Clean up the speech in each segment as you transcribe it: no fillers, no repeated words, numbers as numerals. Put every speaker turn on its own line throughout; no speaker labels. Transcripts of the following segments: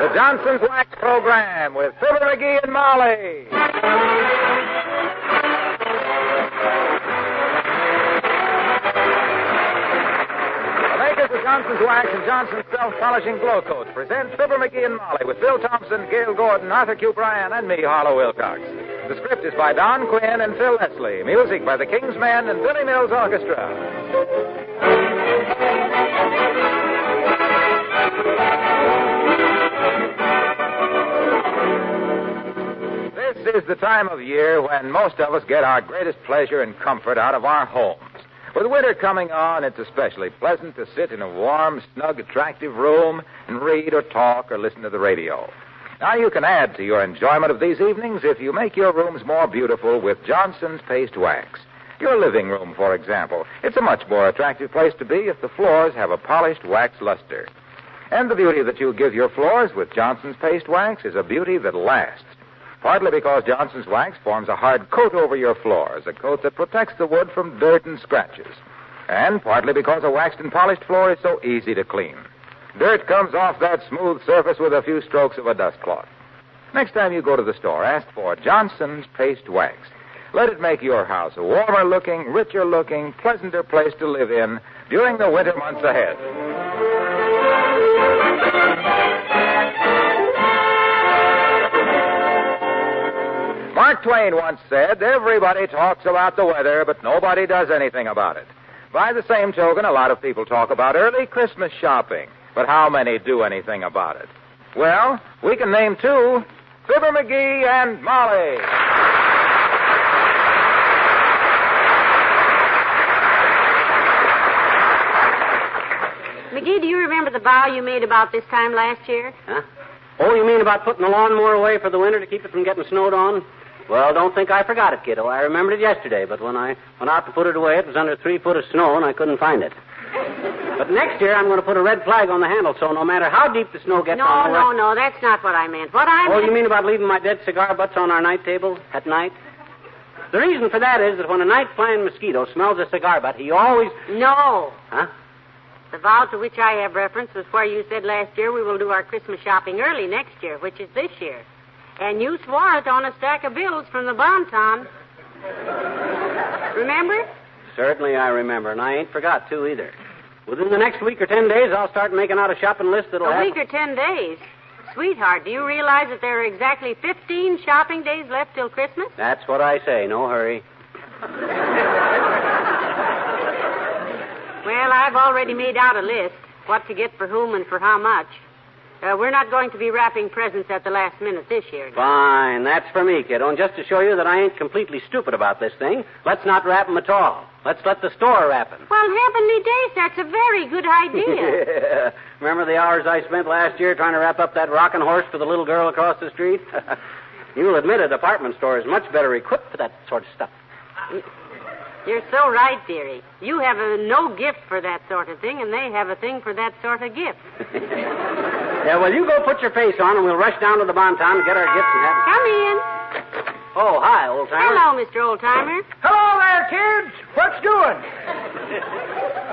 The Johnson's Wax Program with Fibber McGee and Molly. The makers of Johnson's Wax and Johnson's Self-Polishing Glow Coats present Fibber McGee and Molly with Bill Thompson, Gail Gordon, Arthur Q. Bryan, and me, Harlow Wilcox. The script is by Don Quinn and Phil Leslie. Music by the King's Men and Billy Mills Orchestra. This is the time of year when most of us get our greatest pleasure and comfort out of our homes. With winter coming on, it's especially pleasant to sit in a warm, snug, attractive room and read or talk or listen to the radio. Now, you can add to your enjoyment of these evenings if you make your rooms more beautiful with Johnson's Paste Wax. Your living room, for example. It's a much more attractive place to be if the floors have a polished wax luster. And the beauty that you give your floors with Johnson's Paste Wax is a beauty that lasts. Partly because Johnson's Wax forms a hard coat over your floors, a coat that protects the wood from dirt and scratches. And partly because a waxed and polished floor is so easy to clean. Dirt comes off that smooth surface with a few strokes of a dust cloth. Next time you go to the store, ask for Johnson's Paste Wax. Let it make your house a warmer-looking, richer-looking, pleasanter place to live in during the winter months ahead. Mark Twain once said, everybody talks about the weather, but nobody does anything about it. By the same token, a lot of people talk about early Christmas shopping, but how many do anything about it? Well, we can name two, Fibber McGee and Molly.
McGee, do you remember the vow you made about this time last year?
Huh? Oh, you mean about putting the lawnmower away for the winter to keep it from getting snowed on? Well, don't think I forgot it, kiddo. I remembered it yesterday, but when I went out to put it away, it was under 3 foot of snow, and I couldn't find it. But next year, I'm going to put a red flag on the handle, so no matter how deep the snow gets on the
No, that's not what I meant. What I meant...
Oh, you mean about leaving my dead cigar butts on our night table at night? The reason for that is that when a night-flying mosquito smells a cigar butt, he always...
No.
Huh?
The vow to which I have reference was where you said last year we will do our Christmas shopping early next year, which is this year. And you swore it on a stack of bills from the Bon-Ton. Remember?
Certainly I remember, and I ain't forgot, too, either. Within the next week or 10 days, I'll start making out a shopping list that'll
A week or 10 days? Sweetheart, do you realize that there are exactly 15 shopping days left till Christmas?
That's what I say. No hurry.
Well, I've already made out a list, what to get for whom and for how much. We're not going to be wrapping presents at the last minute this year.
Fine. That's for me, kiddo. And just to show you that I ain't completely stupid about this thing, let's not wrap them at all. Let's let the store wrap them.
Well, heavenly days, that's a very good idea.
Yeah. Remember the hours I spent last year trying to wrap up that rocking horse for the little girl across the street? You'll admit a department store is much better equipped for that sort of stuff.
You're so right, dearie. You have no gift for that sort of thing, and they have a thing for that sort of gift.
Yeah, well, you go put your face on, and we'll rush down to the Bon-Ton and get our gifts and have...
Come in.
Oh, hi, old-timer.
Hello, Mr. Old-Timer.
Hello there, kids. What's doing?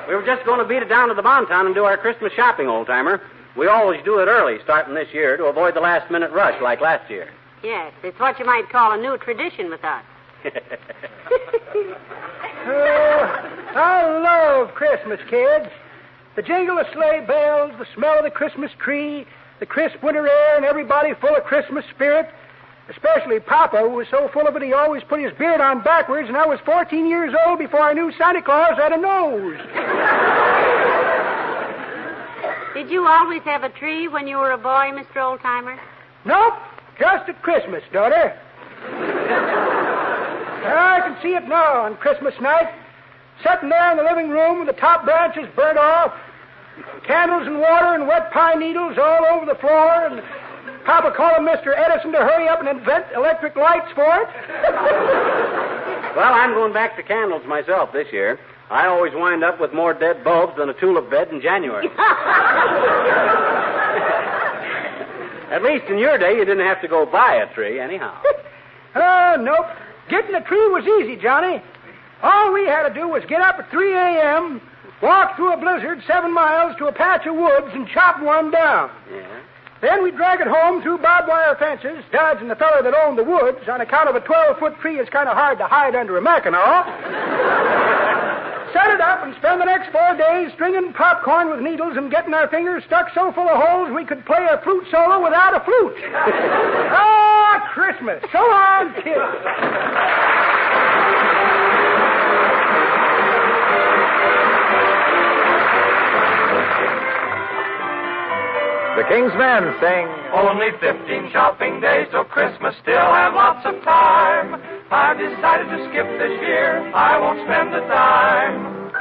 We were just going to beat it down to the Bon-Ton and do our Christmas shopping, old-timer. We always do it early, starting this year, to avoid the last-minute rush like last year.
Yes, it's what you might call a new tradition with us.
I love Christmas, kids. The jingle of sleigh bells, the smell of the Christmas tree, the crisp winter air, and everybody full of Christmas spirit. Especially Papa, who was so full of it he always put his beard on backwards, and I was 14 years old before I knew Santa Claus had a nose.
Did you always have a tree when you were a boy, Mr. Old-Timer?
Nope, just at Christmas, daughter. I can see it now on Christmas night, sitting there in the living room with the top branches burnt off, candles and water and wet pine needles all over the floor, and Papa calling Mr. Edison to hurry up and invent electric lights for it.
Well, I'm going back to candles myself this year. I always wind up with more dead bulbs than a tulip bed in January. At least in your day, you didn't have to go buy a tree anyhow.
Nope. Getting a tree was easy, Johnny. All we had to do was get up at 3 a.m., walk through a blizzard 7 miles to a patch of woods, and chop one down.
Yeah?
Then we'd drag it home through barbed wire fences, dodging the fellow that owned the woods on account of a 12-foot tree is kind of hard to hide under a Mackinaw. Set it up and spend the next 4 days stringing popcorn with needles and getting our fingers stuck so full of holes we could play a flute solo without a flute. Ah, Christmas. So long, kids.
The King's Men sing...
Only 15 shopping days till Christmas, still have lots of time. I've decided to skip this year, I won't spend a dime.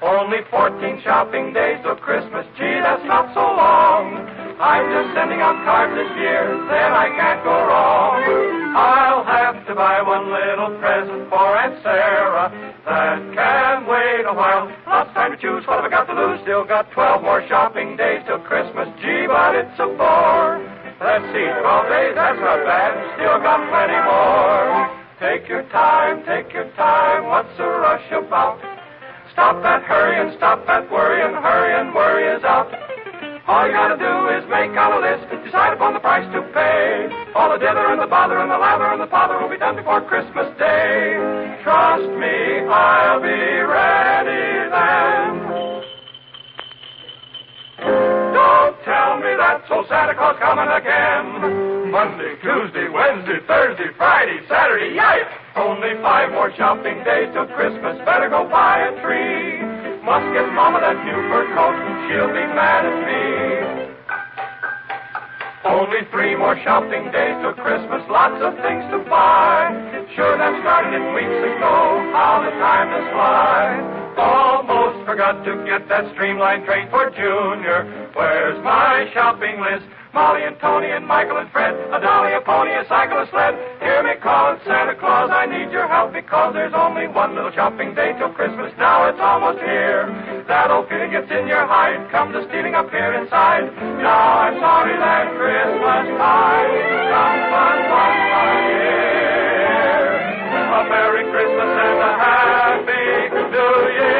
Only 14 shopping days till Christmas, gee, that's not so long. I'm just sending out cards this year, then I can't go wrong. I'll have to buy one little present for Aunt Sarah. That can wait a while. Lots of time to choose. What have I got to lose? Still got 12 more shopping days till Christmas. Gee, but it's a bore. Let's see, 12 days, that's not bad. Still got plenty more. Take your time, what's the rush about? Stop that hurrying, stop that worrying, hurry and worry is out. All you gotta do is make out a list, decide upon the price to pay. All the dither and the bother and the lather and the pother will be done before Christmas Day. Trust me, I'll be ready then. Don't tell me that, so Santa Claus coming again. Monday, Tuesday, Wednesday, Thursday, Friday, Saturday, yipe! Only 5 more shopping days till Christmas, better go buy a tree. Must get Mama that new fur coat, she'll be mad at me. Only 3 more shopping days till Christmas, lots of things to buy. Sure, that started in weeks ago, how the time does fly. Almost forgot to get that streamlined train for Junior. Where's my shopping list? Molly and Tony and Michael and Fred, a dolly, a pony, a cycle, a sled. Hear me calling Santa Claus, I need your help because there's only one little shopping day till Christmas. Now it's almost here. That old feeling gets in your hide, comes to stealing up here inside. Now I'm sorry that Christmas time comes but once a year. A Merry Christmas and a Happy New Year.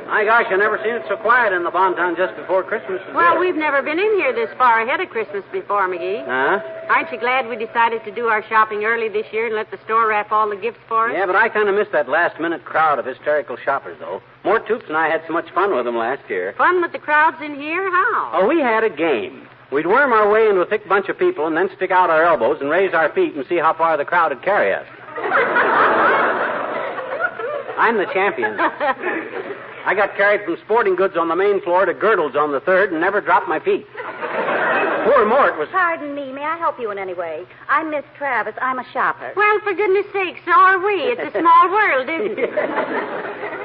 My gosh, I've never seen it so quiet in the Bonton just before Christmas.
Well, we've never been in here this far ahead of Christmas before, McGee.
Huh?
Aren't you glad we decided to do our shopping early this year and let the store wrap all the gifts for us?
Yeah, but I kind of missed that last-minute crowd of hysterical shoppers, though. Mort Toops and I had so much fun with them last year.
Fun with the crowds in here? How?
Oh, we had a game. We'd worm our way into a thick bunch of people and then stick out our elbows and raise our feet and see how far the crowd would carry us. I'm the champion. I got carried from sporting goods on the main floor to girdles on the third and never dropped my feet. Poor Mort was...
Pardon me. May I help you in any way? I'm Miss Travis. I'm a shopper.
Well, for goodness sake, so are we. It's a small world, isn't it?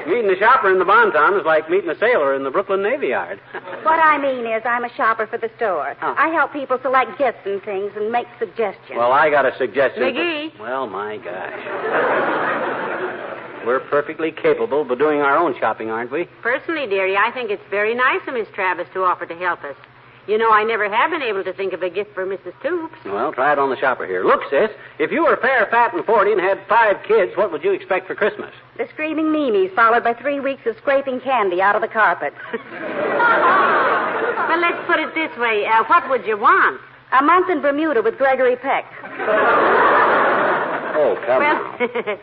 Meeting a shopper in the Bonton is like meeting a sailor in the Brooklyn Navy Yard.
What I mean is I'm a shopper for the store.
Oh.
I help people select gifts and things and make suggestions.
Well, I got a suggestion.
McGee.
Well, my gosh. We're perfectly capable of doing our own shopping, aren't we?
Personally, dearie, I think it's very nice of Miss Travis to offer to help us. You know, I never have been able to think of a gift for Mrs. Toops.
Well, try it on the shopper here. Look, sis, if you were fair, fat, and 40 and had 5 kids, what would you expect for Christmas?
The screaming memes, followed by 3 weeks of scraping candy out of the carpet.
Well, let's put it this way. What would you want?
A month in Bermuda with Gregory Peck.
Oh, come on.
Well,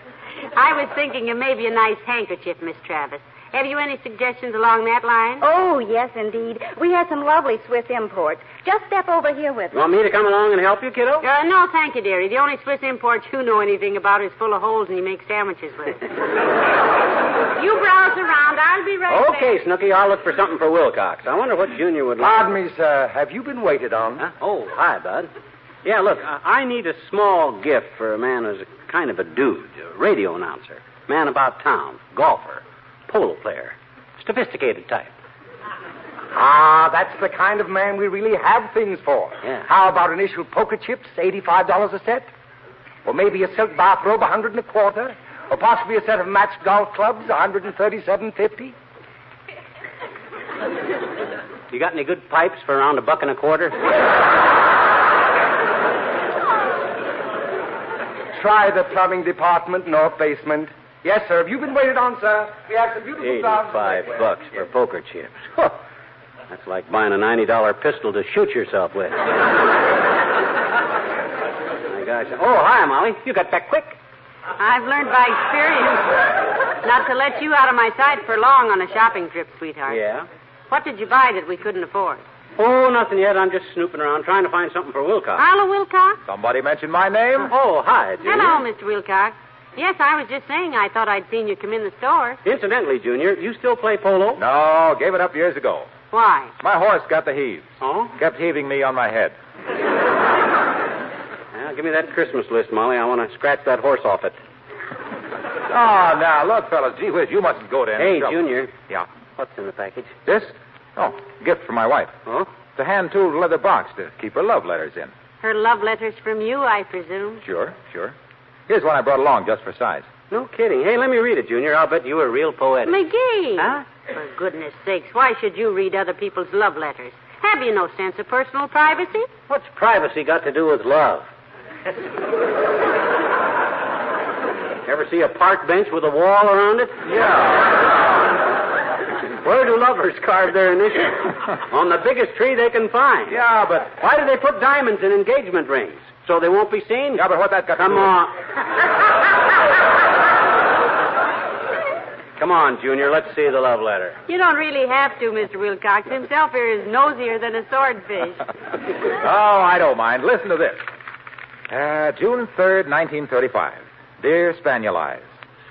I was thinking of maybe a nice handkerchief, Miss Travis. Have you any suggestions along that line?
Oh, yes, indeed. We had some lovely Swiss imports. Just step over here with
You
me.
want me to come along and help you, kiddo?
No, thank you, dearie. The only Swiss imports you know anything about is full of holes and you make sandwiches with. You browse around. I'll be right back.
Okay, Snooky, I'll look for something for Wilcox. I wonder what Junior would like.
Pardon me, sir. Have you been waited on?
Huh? Oh, hi, Bud. Yeah, look, I need a small gift for a man who's kind of a dude, a radio announcer, man about town, golfer, polo player, sophisticated type.
Ah, that's the kind of man we really have things for.
Yeah.
How about initial poker chips, $85 a set? Or maybe a silk bathrobe, $100 a quarter? Or possibly a set of matched golf clubs, $137.50?
You got any good pipes for around $1.25?
Try the plumbing department, north basement. Yes, sir. Have you been waited on, sir? We have some beautiful flowers.
$85 for poker chips. Huh. That's like buying a $90 pistol to shoot yourself with. My gosh. Oh, hi, Molly. You got back quick.
I've learned by experience not to let you out of my sight for long on a shopping trip, sweetheart.
Yeah?
What did you buy that we couldn't afford?
Oh, nothing yet. I'm just snooping around trying to find something for Wilcox.
Hello, Wilcox.
Somebody mentioned my name?
Oh, hi, Junior.
Hello, Mr. Wilcox. Yes, I was just saying I thought I'd seen you come in the store.
Incidentally, Junior, you still play polo?
No, gave it up years ago.
Why?
My horse got the heaves.
Oh?
Kept heaving me on my head.
Well, give me that Christmas list, Molly. I want to scratch that horse off it.
Oh, now, look, fellas, gee whiz, you mustn't go to any
Hey,
trouble.
Junior.
Yeah?
What's in the package?
This? Oh, gift from my wife.
Oh?
It's a hand-tooled leather box to keep her love letters in.
Her love letters from you, I presume.
Sure. Here's one I brought along just for size.
No kidding. Hey, let me read it, Junior. I'll bet you were real poetic.
McGee!
Huh?
For goodness sakes, why should you read other people's love letters? Have you no sense of personal privacy?
What's privacy got to do with love? Ever see a park bench with a wall around it?
Yeah.
Where do lovers carve their initials? On the biggest tree they can find.
Yeah, but...
Why do they put diamonds in engagement rings? So they won't be seen?
Yeah, but what that got to
Come
do with-
on. Come on, Junior. Let's see the love letter.
You don't really have to, Mr. Wilcox. Himself here is nosier than a swordfish.
Oh, I don't mind. Listen to this. June 3rd, 1935. Dear Spaniel Eyes.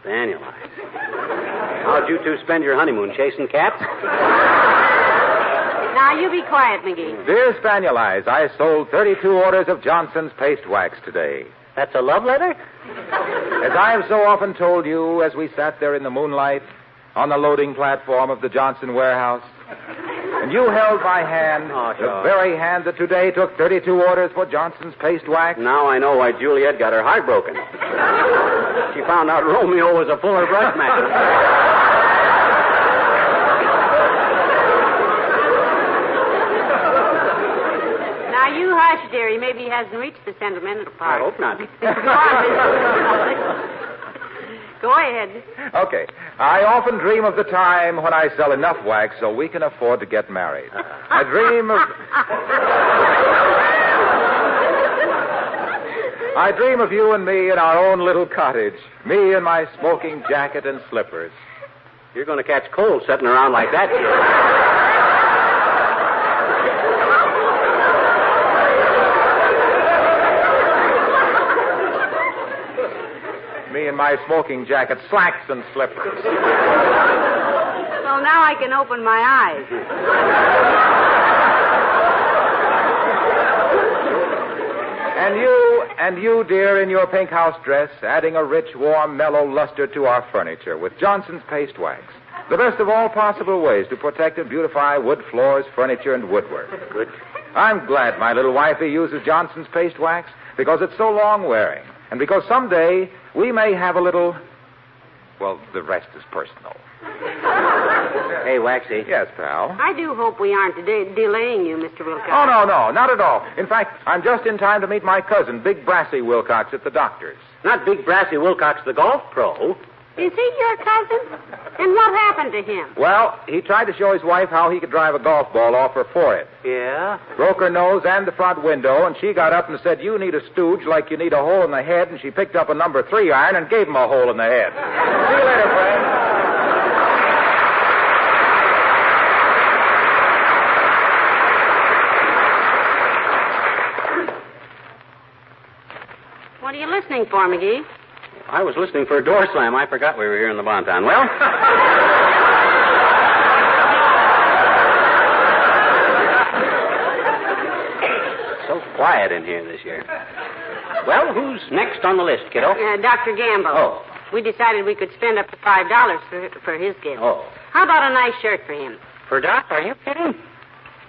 Spaniel Eyes. How'd you two spend your honeymoon? Chasing cats?
Now, you be quiet, McGee.
Dear Spaniel Eyes, I sold 32 orders of Johnson's paste wax today.
That's a love letter?
As I have so often told you as we sat there in the moonlight on the loading platform of the Johnson warehouse, and you held my hand,
Oh,
the
sure.
very hand that today took 32 orders for Johnson's paste wax.
Now I know why Juliet got her heart broken. She found out Romeo was a Fuller brush man.
Now, you hush, dearie. Maybe he hasn't reached the sentimental part.
I hope not.
Go on, Mr. Go ahead.
Okay. I often dream of the time when I sell enough wax so we can afford to get married. I dream of you and me in our own little cottage. Me in my smoking jacket and slippers.
You're going to catch cold sitting around like that, kid.
Me in my smoking jacket, slacks and slippers.
Well, now I can open my eyes.
And you, dear, in your pink house dress, adding a rich, warm, mellow luster to our furniture with Johnson's paste wax. The best of all possible ways to protect and beautify wood floors, furniture, and woodwork.
Good.
I'm glad my little wifey uses Johnson's paste wax because it's so long-wearing. And because someday we may have a little... Well, the rest is personal.
Hey, Waxy.
Yes, pal.
I do hope we aren't delaying you, Mr. Wilcox.
Oh, no, not at all. In fact, I'm just in time to meet my cousin, Big Brassy Wilcox, at the doctor's.
Not Big Brassy Wilcox, the golf pro.
Is he your cousin? And what happened to him?
Well, he tried to show his wife how he could drive a golf ball off her forehead.
Yeah?
Broke her nose and the front window, and she got up and said, "You need a stooge like you need a hole in the head," and she picked up a number 3 iron and gave him a hole in the head. See you later, friend.
What are you listening for, McGee?
I was listening for a door slam. I forgot we were here in the Bonton. Well... so quiet in here this year. Well, who's next on the list, kiddo?
Dr. Gamble.
Oh.
We decided we could spend up to $5 for his gift.
Oh.
How about a nice shirt for him?
For Doc? Are you kidding?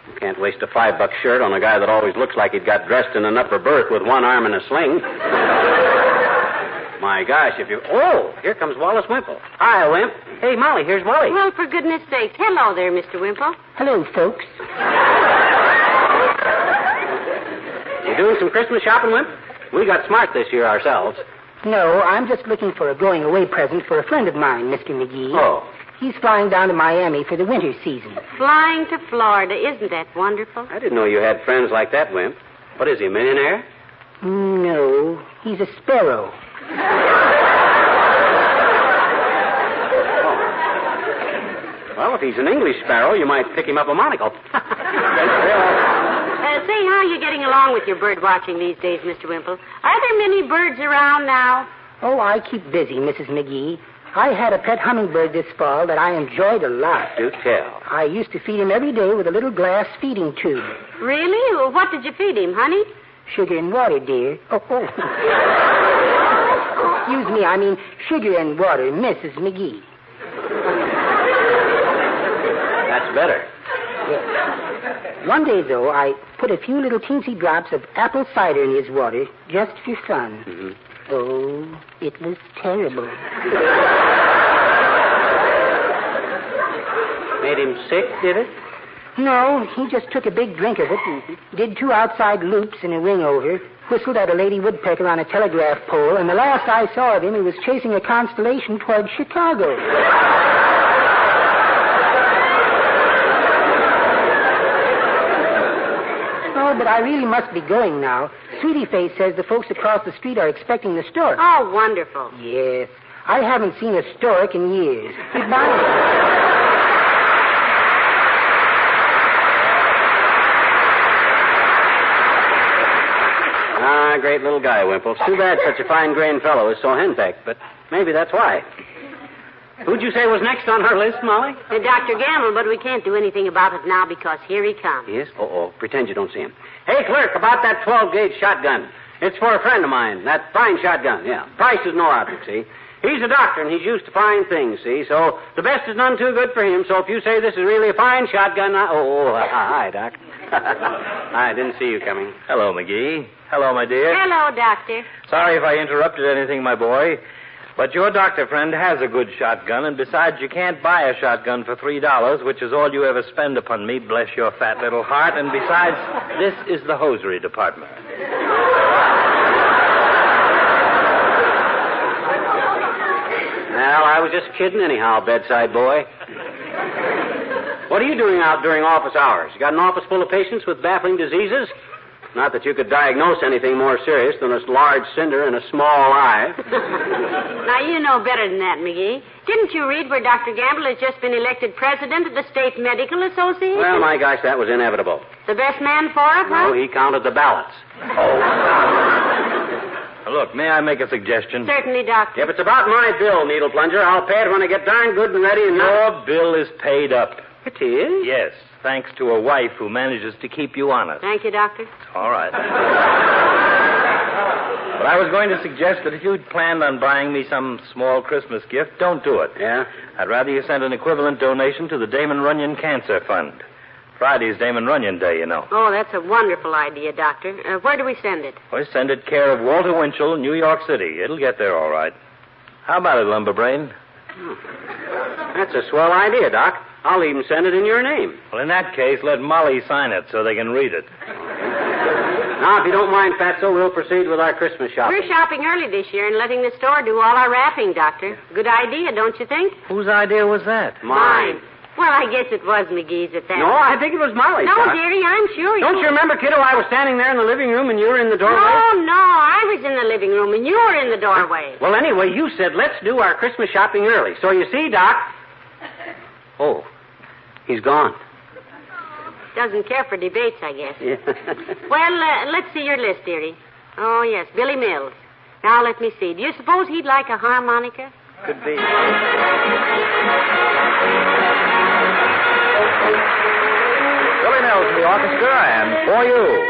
You can't waste a $5 shirt on a guy that always looks like he'd got dressed in an upper berth with one arm in a sling. My gosh, if you... Oh, here comes Wallace Wimple. Hi, Wimp. Hey, Molly, here's Wally.
Well, for goodness sakes. Hello there, Mr. Wimple.
Hello, folks.
You doing some Christmas shopping, Wimp? We got smart this year ourselves.
No, I'm just looking for a going-away present for a friend of mine, Mr. McGee.
Oh.
He's flying down to Miami for the winter season.
Flying to Florida. Isn't that wonderful?
I didn't know you had friends like that, Wimp. What is he, a millionaire?
No, he's a sparrow.
Well, if he's an English sparrow, you might pick him up a monocle.
Say, how are you getting along with your bird watching these days, Mr. Wimple? Are there many birds around now?
Oh, I keep busy, Mrs. McGee. I had a pet hummingbird this fall that I enjoyed a lot.
Do tell.
I used to feed him every day with a little glass feeding tube.
Really? Well, what did you feed him, honey?
Sugar and water, dear. Oh. Excuse me, I mean sugar and water, Mrs. McGee.
That's better.
Yes. One day, though, I put a few little teensy drops of apple cider in his water just for fun.
Mm-hmm.
Oh, it was terrible.
Made him sick, did it?
No, he just took a big drink of it and did 2 outside loops and a ring over, whistled at a lady woodpecker on a telegraph pole, and the last I saw of him, he was chasing a constellation toward Chicago. Oh, but I really must be going now. Sweetie Face says the folks across the street are expecting the stork.
Oh, wonderful.
Yes. I haven't seen a stork in years. Goodbye.
Great little guy, Wimple. It's too bad such a fine-grained fellow is so henpecked, but maybe that's why. Who'd you say was next on our list, Molly?
Dr. Gamble, but we can't do anything about it now because here he comes.
Yes? Oh, pretend you don't see him. Hey, clerk, about that 12-gauge shotgun. It's for a friend of mine, that fine shotgun, yeah. Price is no object, see? He's a doctor, and he's used to fine things, see? So the best is none too good for him, so if you say this is really a fine shotgun, hi, Doc. I didn't see you coming.
Hello, McGee. Hello, my dear.
Hello, Doctor.
Sorry if I interrupted anything, my boy. But your doctor friend has a good shotgun, and besides, you can't buy a shotgun for $3, which is all you ever spend upon me, bless your fat little heart. And besides, this is the hosiery department.
Well, I was just kidding anyhow, bedside boy. What are you doing out during office hours? You got an office full of patients with baffling diseases? Not that you could diagnose anything more serious than a large cinder in a small eye.
Now, you know better than that, McGee. Didn't you read where Dr. Gamble has just been elected president of the State Medical Association?
Well, my gosh, that was inevitable.
The best man for it, huh?
No, he counted the ballots.
Look, may I make a suggestion?
Certainly, Doctor.
If it's about my bill, Needle Plunger, I'll pay it when I get darn good and ready and
Your bill is paid up.
It is?
Yes, thanks to a wife who manages to keep you honest.
Thank you, Doctor.
All right. But I was going to suggest that if you'd planned on buying me some small Christmas gift, don't do it.
Yeah?
I'd rather you send an equivalent donation to the Damon Runyon Cancer Fund. Friday's Damon Runyon Day, you know.
Oh, that's a wonderful idea, Doctor. Where do we send it?
We send it care of Walter Winchell, New York City. It'll get there all right. How about it, Lumberbrain?
That's a swell idea, Doc. I'll even send it in your name.
Well, in that case, let Molly sign it so they can read it.
Now, if you don't mind, Fatso, we'll proceed with our Christmas shopping.
We're shopping early this year and letting the store do all our wrapping, Doctor. Good idea, don't you think?
Whose idea was that?
Mine.
Well, I guess it was McGee's at that.
No, I think it was Molly's,
No,
Doc.
dearie, I'm sure
Don't you remember, kiddo, I was standing there in the living room and you were in the doorway?
No, I was in the living room and you were in the doorway.
Well, anyway, you said, let's do our Christmas shopping early. So you see, Doc... Oh, he's gone.
Doesn't care for debates, I guess.
Yeah.
Well, let's see your list, dearie. Oh, yes, Billy Mills. Now, let me see. Do you suppose he'd like a harmonica?
Could be.
Billy Mills to the orchestra, and for you.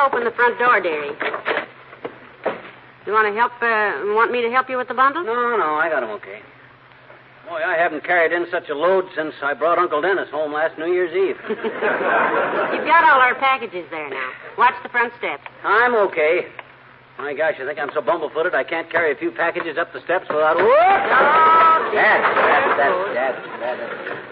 I'll open the front door, dearie. You want me to help you with the bundle?
No, I got him okay. Boy, I haven't carried in such a load since I brought Uncle Dennis home last New Year's Eve.
You've got all our packages there now. Watch the front steps.
I'm okay. My gosh, I think I'm so bumble-footed I can't carry a few packages up the steps without... Whoop! Dad.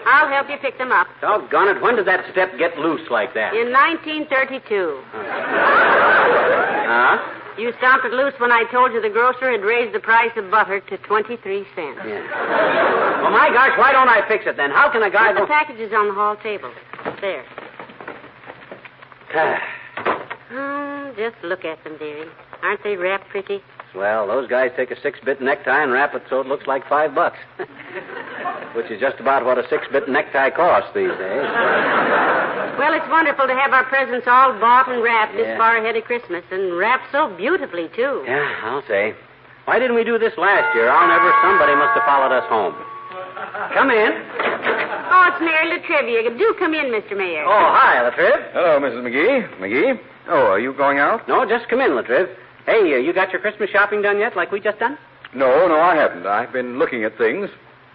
I'll help you pick them up.
Doggone it, when did that step get loose like that?
In 1932.
Huh?
You stomped it loose when I told you the grocer had raised the price of butter to 23 cents.
Yeah. Well, my gosh, why don't I fix it then? How can a guy
Put the packages on the hall table. There. Just look at them, dearie. Aren't they wrapped pretty?
Well, those guys take a 6-bit necktie and wrap it so it looks like $5. Which is just about what a 6-bit necktie costs these days.
Well, it's wonderful to have our presents all bought and wrapped this far ahead of Christmas, and wrapped so beautifully, too.
Yeah, I'll say. Why didn't we do this last year? Somebody must have followed us home. Come in.
Oh, it's Mary Latrivia. Do come in, Mr. Mayor.
Oh, hi, Latriv.
Hello, Mrs. McGee. McGee? Oh, are you going out?
No, just come in, Latriv. Hey, you got your Christmas shopping done yet, like we just done?
No, I haven't. I've been looking at things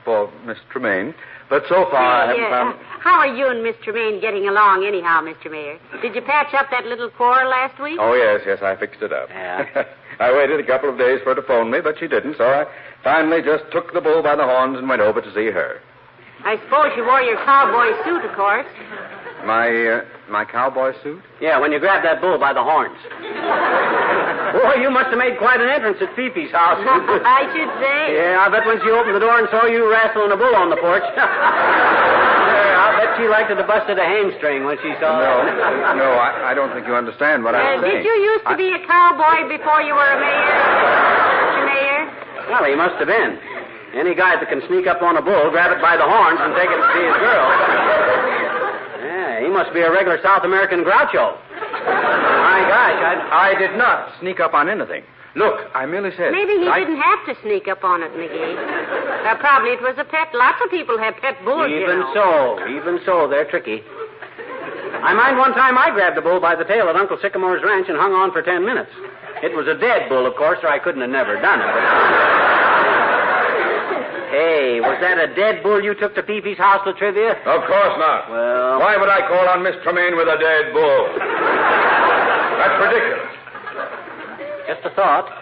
for Miss Tremaine, but so far I haven't found...
How are you and Miss Tremaine getting along anyhow, Mr. Mayor? Did you patch up that little quarrel last week?
Oh, yes, I fixed it up.
Yeah.
I waited a couple of days for her to phone me, but she didn't, so I finally just took the bull by the horns and went over to see her.
I suppose you wore your cowboy suit, of course.
My cowboy suit?
Yeah, when you grabbed that bull by the horns. Boy, you must have made quite an entrance at Fifi's house.
I should say.
Yeah, I bet when she opened the door and saw you wrestling a bull on the porch. Yeah, I bet she liked to have busted a hamstring when she saw that.
No, I don't think you understand what I'm saying.
Did you used to be a cowboy before you were a mayor, Mr. Mayor?
Well, he must have been. Any guy that can sneak up on a bull, grab it by the horns, and take it to see his girl. Yeah, he must be a regular South American Groucho. My gosh,
I did not sneak up on anything. Look, I merely said...
Maybe he didn't have to sneak up on it, McGee. Probably it was a pet. Lots of people have pet bulls,
Even so, they're tricky. I mind one time I grabbed a bull by the tail at Uncle Sycamore's ranch and hung on for 10 minutes. It was a dead bull, of course, or I couldn't have never done it. Hey, was that a dead bull you took to Fifi's house, Latrivia?
Of course not.
Well...
Why would I call on Miss Tremaine with a dead bull? That's ridiculous.
Just a thought.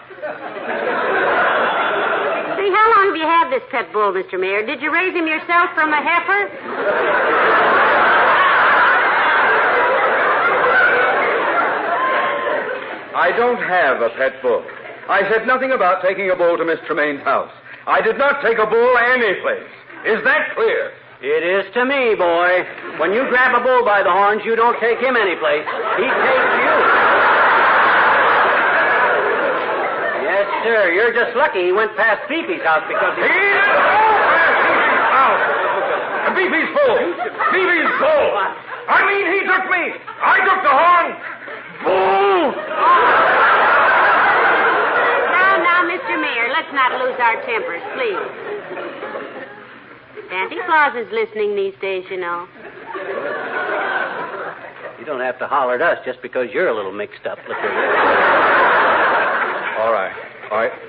See, how long have you had this pet bull, Mr. Mayor? Did you raise him yourself from a heifer?
I don't have a pet bull. I said nothing about taking a bull to Miss Tremaine's house. I did not take a bull anyplace. Is that clear?
It is to me, boy. When you grab a bull by the horns, you don't take him anyplace. He takes you. Yes, sir. You're just lucky he went past Fifi's house because he...
He didn't go past Fifi's house. Fifi's bull. Fifi's bull. I mean, he took me. I took the horn. Bull.
Now, Mr. Mayor, let's not lose our tempers, please. Santa Claus is listening these days, you know.
You don't have to holler at us just because you're a little mixed up.
All right.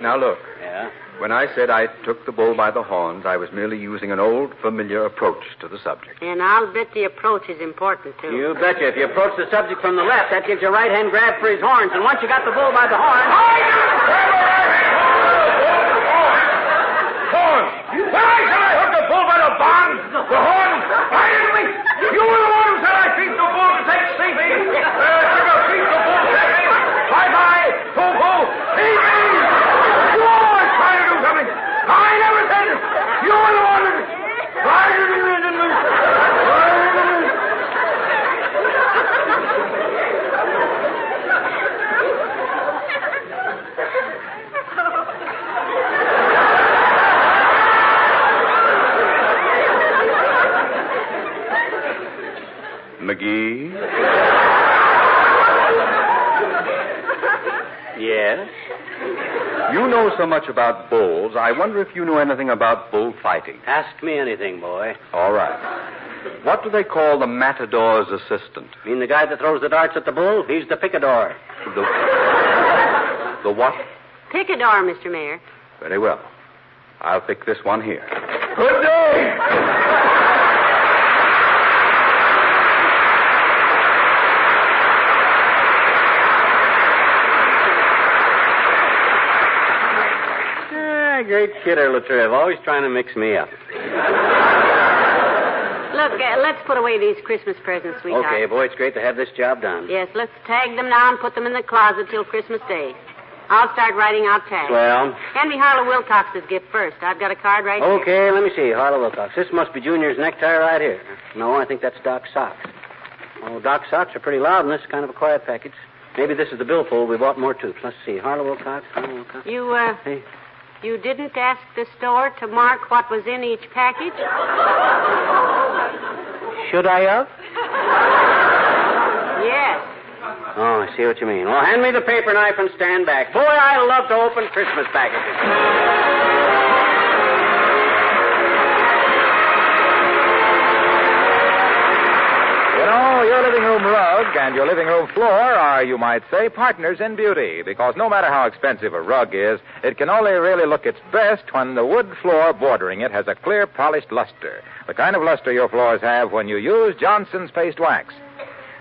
Now, look.
Yeah?
When I said I took the bull by the horns, I was merely using an old, familiar approach to the subject.
And I'll bet the approach is important, too.
You betcha. If you approach the subject from the left, that gives you a right-hand grab for his horns. And once you got the bull by the horns...
Horns! When I said I hooked the bull by the barn, the horns, I didn't mean... You were the one who said I feed the bull to take Stevie. Feed the bull, Stevie. Bye-bye. Poo-poo. Stevie! You always try to do something. I never said it. You were the one that... McGee?
Yes?
You know so much about bulls. I wonder if you know anything about bullfighting.
Ask me anything, boy.
All right.
What do they call the matador's assistant?
You mean the guy that throws the darts at the bull? He's the picador.
The what?
Picador, Mr. Mayor.
Very well. I'll pick this one here.
Good day.
Great kidder, Latriv. Always trying to mix me up.
Look, let's put away these Christmas presents, sweetheart.
Okay, boy, it's great to have this job done.
Yes, let's tag them now and put them in the closet till Christmas Day. I'll start writing out tags.
Well?
Hand me Harlow Wilcox's gift first. I've got a card right here.
Okay, let me see. Harlow Wilcox. This must be Junior's necktie right here. No, I think that's Doc's socks. Oh, Doc's socks are pretty loud, and this is kind of a quiet package. Maybe this is the billfold. We bought more toops. Let's see. Harlow Wilcox. Hey.
You didn't ask the store to mark what was in each package?
Should I have?
Yes.
Oh, I see what you mean. Well, hand me the paper knife and stand back. Boy, I love to open Christmas packages.
Your living room rug and your living room floor are, you might say, partners in beauty, because no matter how expensive a rug is, it can only really look its best when the wood floor bordering it has a clear, polished luster, the kind of luster your floors have when you use Johnson's Paste Wax.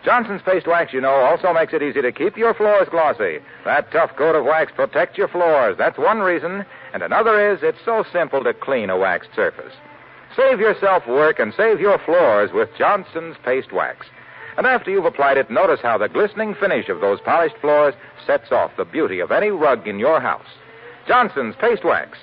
Johnson's Paste Wax, you know, also makes it easy to keep your floors glossy. That tough coat of wax protects your floors. That's one reason. And another is it's so simple to clean a waxed surface. Save yourself work and save your floors with Johnson's Paste Wax. And after you've applied it, notice how the glistening finish of those polished floors sets off the beauty of any rug in your house. Johnson's Paste Wax.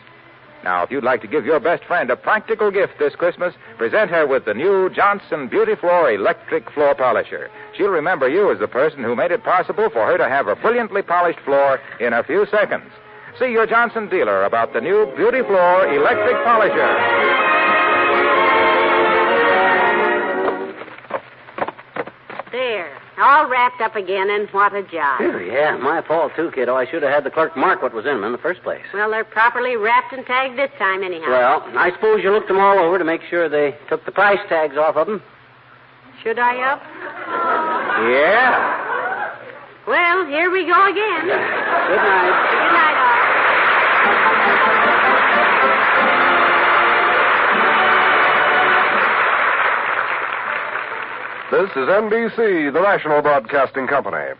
Now, if you'd like to give your best friend a practical gift this Christmas, present her with the new Johnson Beauty Floor Electric Floor Polisher. She'll remember you as the person who made it possible for her to have a brilliantly polished floor in a few seconds. See your Johnson dealer about the new Beauty Floor Electric Polisher.
There. All wrapped up again, and what a job.
Yeah, my fault, too, kiddo. I should have had the clerk mark what was in them in the first place.
Well, they're properly wrapped and tagged this time, anyhow.
Well, I suppose you looked them all over to make sure they took the price tags off of them.
Should I have?
Yeah.
Well, here we go again.
Good night.
Good night, all.
This is NBC, the national broadcasting company.